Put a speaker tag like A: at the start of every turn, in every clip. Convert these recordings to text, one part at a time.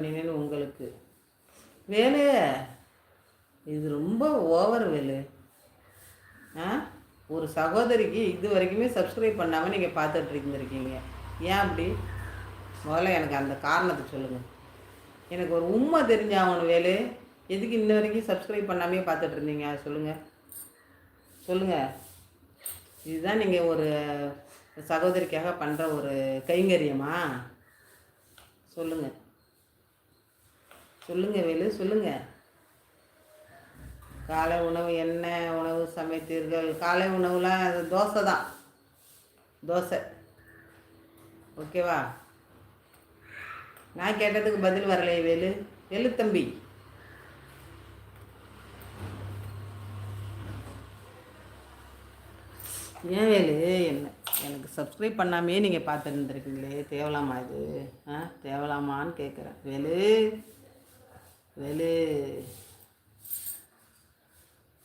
A: பண்ணினேன்னு உங்களுக்கு வேலு, இது ரொம்ப ஓவர் வேலு. ஒரு சகோதரிக்கு இது வரைக்குமே சப்ஸ்கிரைப் பண்ணாமல் நீங்கள் பார்த்துட்டு இருந்திருக்கீங்க. ஏன் அப்படி? முதல்ல எனக்கு அந்த காரணத்தை சொல்லுங்கள். எனக்கு ஒரு உண்மை தெரிஞ்சாகணும் வேலு. எதுக்கு இன்ன வரைக்கும் சப்ஸ்கிரைப் பண்ணாமே பார்த்துட்டு இருந்தீங்க? சொல்லுங்கள் சொல்லுங்கள். இதுதான் நீங்கள் ஒரு சகோதரிக்காக பண்ணுற ஒரு கைங்கரியமா? சொல்லுங்கள் சொல்லுங்கள் வேலு, சொல்லுங்கள். காலை உணவு என்ன உணவு சமைத்தீர்கள்? காலை உணவுலாம் தோசை தான், தோசை. ஓகேவா? நான் கேட்டதுக்கு பதில் வரலையே வேலு. வேலு தம்பி, ஏன் வேலு என்ன எனக்கு சப்ஸ்கிரைப் பண்ணாமே நீங்கள் பார்த்துட்டு இருந்துருக்கீங்களே, தேவலாமா இது? தேவலாமான்னு கேட்குறேன் வேலு. வேலு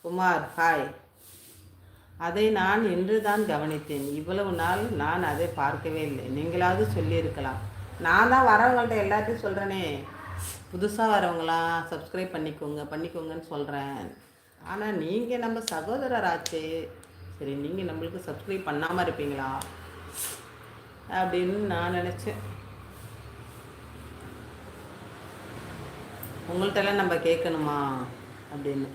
A: குமார், ஹாய். அதை நான் இன்று தான் கவனித்தேன். இவ்வளவு நாள் நான் அதை பார்க்கவே இல்லை. நீங்களாவது சொல்லியிருக்கலாம். நான் தான் வரவங்கள்ட்ட எல்லாத்தையும் சொல்கிறேனே, புதுசாக வரவங்களாம் சப்ஸ்கிரைப் பண்ணிக்கோங்கன்னு சொல்கிறேன். ஆனால் நீங்கள் நம்ம சகோதரராச்சே, சரி நீங்கள் நம்மளுக்கு சப்ஸ்கிரைப் பண்ணாமல் இருப்பீங்களா அப்படின்னு நான் நினச்சேன். உங்கள்கிட்டலாம் நம்ம கேட்கணுமா அப்படின்னு.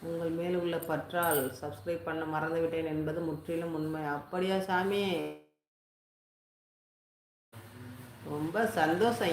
A: உங்கள் மேல் உள்ள பற்றால் சப்ஸ்கிரைப் பண்ண மறந்துவிட்டேன் என்பது முற்றிலும் உண்மை. அப்படியா சாமி? ரொம்ப சந்தோஷம்.